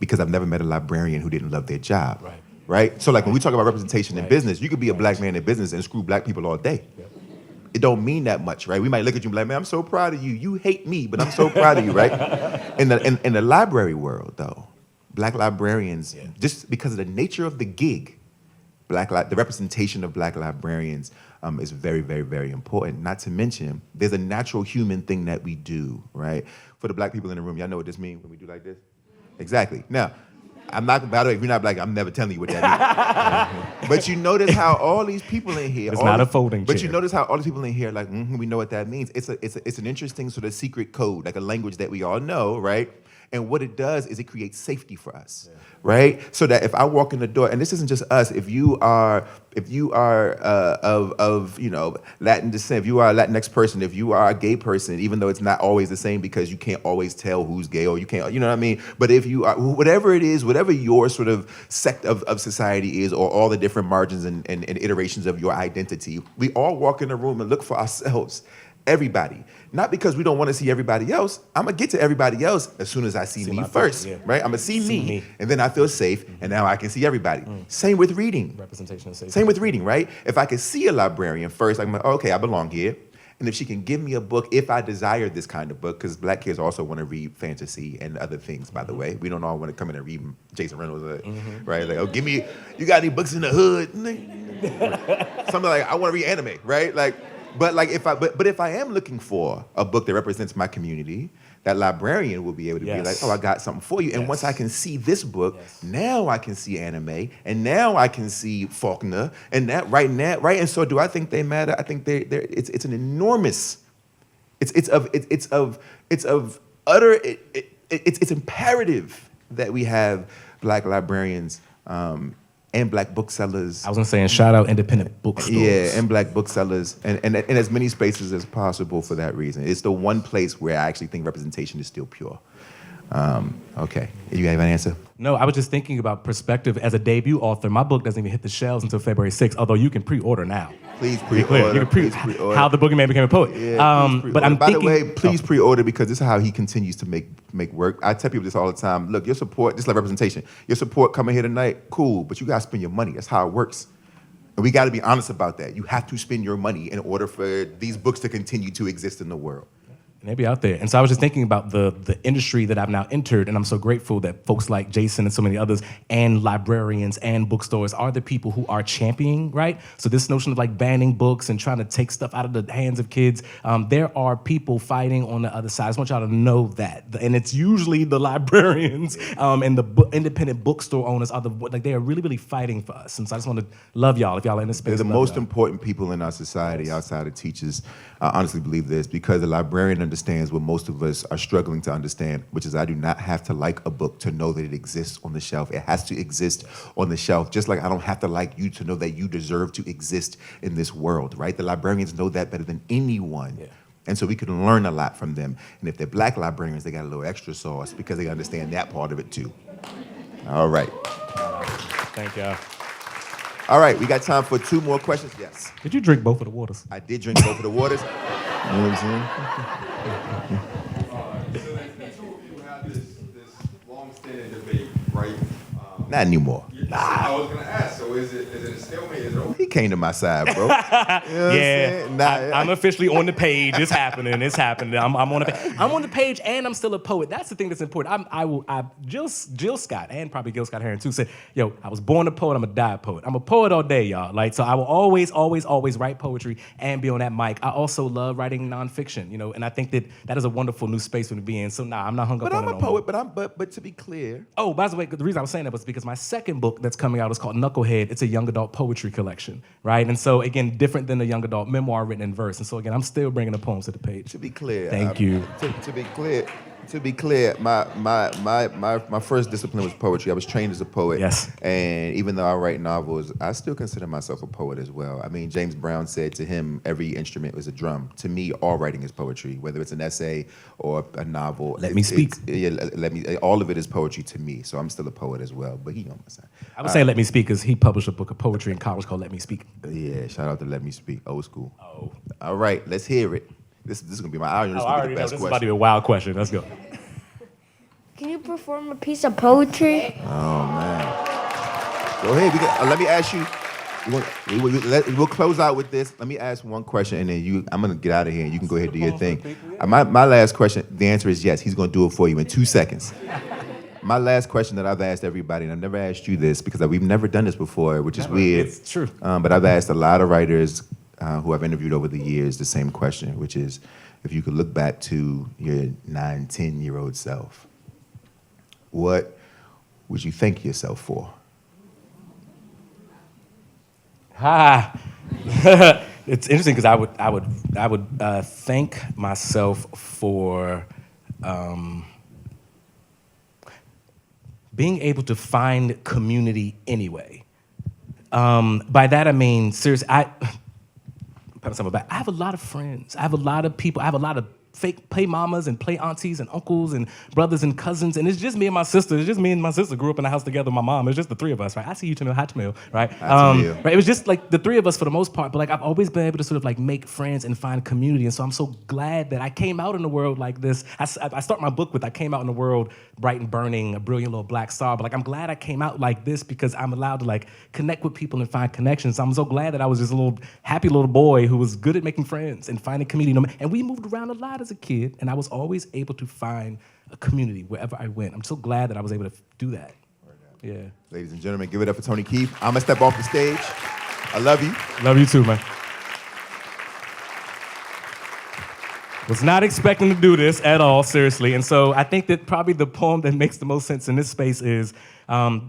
because I've never met a librarian who didn't love their job. Right? So like when we talk about representation in business, you could be a black man in business and screw black people all day. It don't mean that much, right? We might look at you and be like, man, I'm so proud of you. You hate me, but I'm so proud of you, right? In the library world, though, black librarians, just because of the nature of the gig, the representation of black librarians is very, very, very important. Not to mention, there's a natural human thing that we do, right? For the black people in the room, y'all know what this means when we do like this? Exactly. Now, I'm not, by the way, if you're not black, I'm never telling you what that means. But you notice how all these people in here... It's not a folding chair. But you notice how all these people in here are like, we know what that means. It's an interesting sort of secret code, like a language that we all know, right? And what it does is it creates safety for us, right? So that if I walk in the door, and this isn't just us, if you are of Latin descent, if you are a Latinx person, if you are a gay person, even though it's not always the same because you can't always tell who's gay, or you can't, you know what I mean? But if you are, whatever it is, whatever your sort of sect of society is, or all the different margins and iterations of your identity, we all walk in the room and look for ourselves. Everybody. Not because we don't want to see everybody else. I'm going to get to everybody else as soon as I see me first, right? I'm going to see me, and then I feel safe, and now I can see everybody. Same with reading. Representation of safety. Same with reading, right? If I can see a librarian first, I'm like, okay, I belong here. And if she can give me a book, if I desire this kind of book, because black kids also want to read fantasy and other things, by the way. We don't all want to come in and read Jason Reynolds, right? Like, oh, you got any books in the hood? Something like, I want to read anime, right? Like, but if I am looking for a book that represents my community, that librarian will be able to be like, oh, I got something for you. And once I can see this book, now I can see anime, and now I can see Faulkner, and that right now, right? And so, do I think they matter? I think it's an enormous. It's imperative that we have black librarians and black booksellers. I was gonna say, and shout out independent bookstores. Yeah, and black booksellers, and as many spaces as possible for that reason. It's the one place where I actually think representation is still pure. Okay, you have an answer? No, I was just thinking about perspective. As a debut author, my book doesn't even hit the shelves until February 6th, although you can pre-order now. Please You pre-order. can How the Boogeyman Became a Poet. Yeah, But I'm by thinking, the way, please pre-order, because this is how he continues to make work. I tell people this all the time. Look, your support, just like representation, your support coming here tonight, cool, but you gotta spend your money. That's how it works. And we gotta be honest about that. You have to spend your money in order for these books to continue to exist in the world. And they be out there. And so I was just thinking about the industry that I've now entered, and I'm so grateful that folks like Jason and so many others, and librarians and bookstores are the people who are championing, right? So this notion of like banning books and trying to take stuff out of the hands of kids, there are people fighting on the other side. I just want y'all to know that. And it's usually the librarians and the independent bookstore owners they are really, really fighting for us. And so I just want to love y'all if y'all are in this space. They're the most important people in our society outside of teachers. I honestly believe this, because the librarian understands what most of us are struggling to understand, which is I do not have to like a book to know that it exists on the shelf. It has to exist on the shelf, just like I don't have to like you to know that you deserve to exist in this world, right? The librarians know that better than anyone. Yeah. And so we can learn a lot from them. And if they're black librarians, they got a little extra sauce because they understand that part of it too. All right. Thank y'all. All right, we got time for 2 more questions. Yes. Did you drink both of the waters? I did drink both of the waters. You know what I'm saying? So the two of you had this long-standing debate, right? Not anymore. I was gonna ask. So is it a stalemate? Is it over? He came to my side, bro. You know what I'm saying? I'm officially on the page. It's happening. It's happening. I'm on the page. I'm on the page, and I'm still a poet. That's the thing that's important. Jill Scott, and probably Gil Scott Heron too, said, "Yo, I was born a poet. I'm a die poet. I'm a poet all day, y'all. Like, so I will always, always, always write poetry and be on that mic. I also love writing nonfiction, and I think that is a wonderful new space for me to be in. So I'm not hung up But on I'm it a no more. poet. But to be clear, Oh, by the way, the reason I was saying that was because my second book that's coming out is called Knucklehead. It's a young adult poetry collection, right? And so, again, different than a young adult memoir written in verse. And so, again, I'm still bringing the poems to the page. to be clear, Thank you. To be clear, my first discipline was poetry. I was trained as a poet. Yes. And even though I write novels, I still consider myself a poet as well. I mean, James Brown said to him, every instrument was a drum. To me, all writing is poetry, whether it's an essay or a novel. Let me speak. All of it is poetry to me. So I'm still a poet as well. But he on my side. I would say Let Me Speak because he published a book of poetry in college called Let Me Speak. Yeah, shout out to Let Me Speak, old school. Oh. All right, let's hear it. This is gonna be my iron. I already know. This is about to be a wild question. Let's go. Can you perform a piece of poetry? Oh man. Go ahead. Let me ask you. We'll close out with this. Let me ask one question, and then I'm gonna get out of here, and you can go ahead and do your thing. My last question. The answer is yes. He's gonna do it for you in 2 seconds. My last question that I've asked everybody, and I've never asked you this because we've never done this before, which is weird. It's true. But I've asked a lot of writers who I've interviewed over the years the same question, which is, if you could look back to your 9, 10-year-old self, what would you thank yourself for? It's interesting because I would thank myself for being able to find community anyway. By that I mean, seriously, I have a lot of friends. I have a lot of people. I have a lot of fake play mamas and play aunties and uncles and brothers and cousins, and it's just me and my sister. It's just me and my sister grew up in the house together with my mom. It's just the three of us, right? I see you, Tamil. Hi, Tamil, right? Hi, Tamil. Right? It was just like the three of us for the most part, but like I've always been able to sort of like make friends and find community, and so I'm so glad that I came out in the world like this. I start my book with I came out in the world bright and burning, a brilliant little black star, but like I'm glad I came out like this because I'm allowed to like connect with people and find connections. I'm so glad that I was just a little happy little boy who was good at making friends and finding community. And we moved around a lot as a kid, and I was always able to find a community wherever I went. I'm so glad that I was able to do that. Yeah. Ladies and gentlemen, give it up for Tony Keefe. I'm gonna step off the stage. I love you. Love you too, man. Was not expecting to do this at all, seriously. And so I think that probably the poem that makes the most sense in this space is,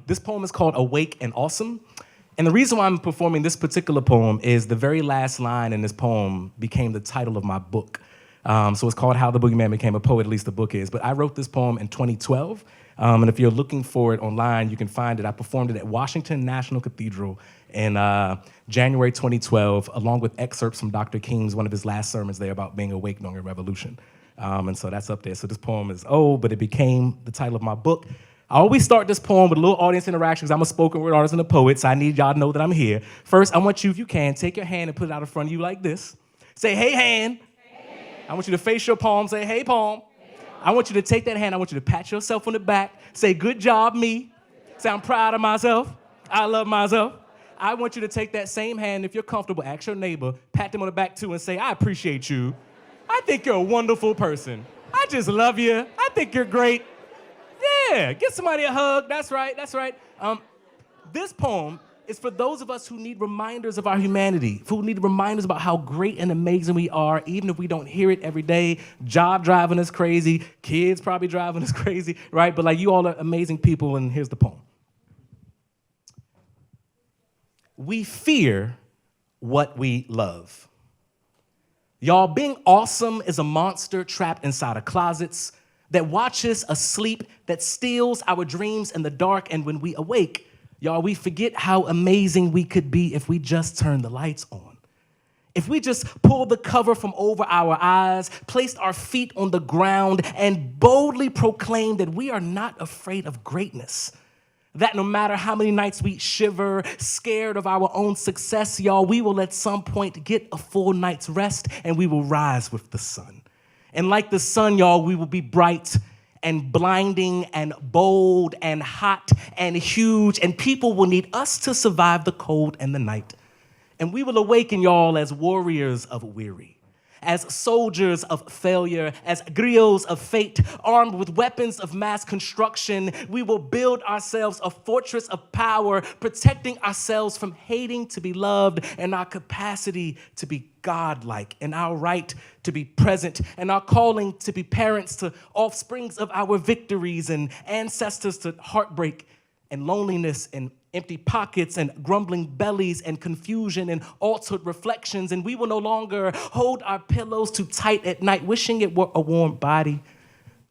this poem is called Awake and Awesome. And the reason why I'm performing this particular poem is the very last line in this poem became the title of my book. So it's called How the Boogeyman Became a Poet, at least the book is. But I wrote this poem in 2012. And if you're looking for it online, you can find it. I performed it at Washington National Cathedral in January 2012, along with excerpts from Dr. King's, one of his last sermons there about being awake during a revolution. And so that's up there. So this poem is old, but it became the title of my book. I always start this poem with a little audience interaction because I'm a spoken word artist and a poet, so I need y'all to know that I'm here. First, I want you, if you can, take your hand and put it out in front of you like this. Say, hey, hand. I want you to face your palm, say, hey, palm. I want you to take that hand, I want you to pat yourself on the back, say, good job, me. Say, I'm proud of myself. I love myself. I want you to take that same hand, if you're comfortable, ask your neighbor, pat them on the back too, and say, I appreciate you. I think you're a wonderful person. I just love you. I think you're great. Yeah, give somebody a hug. That's right, that's right. This poem is for those of us who need reminders of our humanity, who need reminders about how great and amazing we are, even if we don't hear it every day. Job driving us crazy, kids probably driving us crazy, right? But like you all are amazing people, and here's the poem. We fear what we love. Y'all, being awesome is a monster trapped inside of closets that watches us asleep, that steals our dreams in the dark, and when we awake, y'all, we forget how amazing we could be if we just turned the lights on. If we just pulled the cover from over our eyes, placed our feet on the ground, and boldly proclaimed that we are not afraid of greatness. That no matter how many nights we shiver, scared of our own success, y'all, we will at some point get a full night's rest and we will rise with the sun. And like the sun, y'all, we will be bright and blinding and bold and hot and huge, and people will need us to survive the cold and the night. And we will awaken, y'all, as warriors of weary, as soldiers of failure, as griots of fate, armed with weapons of mass construction. We will build ourselves a fortress of power, protecting ourselves from hating to be loved, and our capacity to be godlike, and our right to be present, and our calling to be parents to offsprings of our victories, and ancestors to heartbreak and loneliness and empty pockets and grumbling bellies and confusion and altered reflections. And we will no longer hold our pillows too tight at night, wishing it were a warm body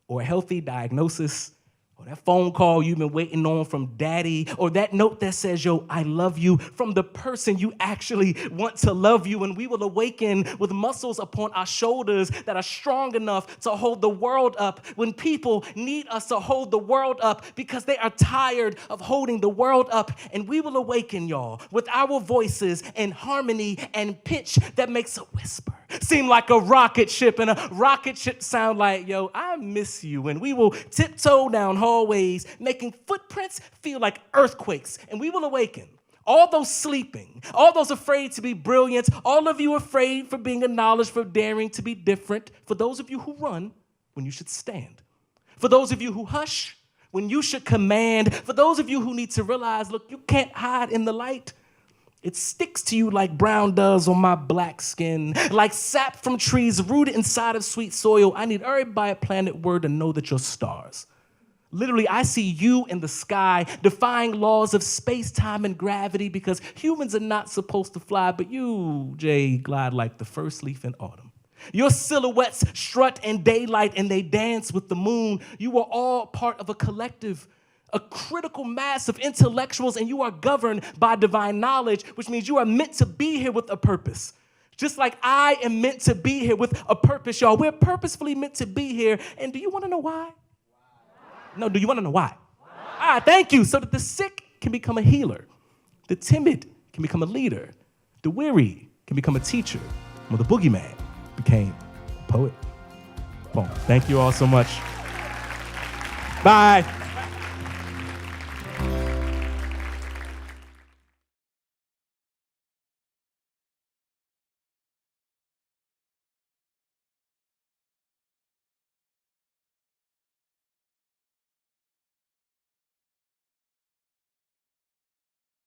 or a healthy diagnosis, or that phone call you've been waiting on from daddy, or that note that says, yo, I love you, from the person you actually want to love you. And we will awaken with muscles upon our shoulders that are strong enough to hold the world up when people need us to hold the world up because they are tired of holding the world up. And we will awaken, y'all, with our voices in harmony and pitch that makes a whisper seem like a rocket ship, and a rocket ship sound like, yo, I miss you. And we will tiptoe down hallways, making footprints feel like earthquakes, and we will awaken all those sleeping, all those afraid to be brilliant, all of you afraid for being acknowledged, for daring to be different, for those of you who run when you should stand, for those of you who hush when you should command, for those of you who need to realize, look, you can't hide in the light. It sticks to you like brown does on my black skin, like sap from trees rooted inside of sweet soil. I need everybody at Planet Word to know that you're stars. Literally, I see you in the sky, defying laws of space, time, and gravity, because humans are not supposed to fly, but you, Jay, glide like the first leaf in autumn. Your silhouettes strut in daylight and they dance with the moon. You are all part of a collective, a critical mass of intellectuals, and you are governed by divine knowledge, which means you are meant to be here with a purpose. Just like I am meant to be here with a purpose, y'all. We're purposefully meant to be here. And do you want to know why? No, do you want to know why? Thank you. So that the sick can become a healer. The timid can become a leader. The weary can become a teacher. Well, the boogeyman became a poet. Boom. Thank you all so much. Bye.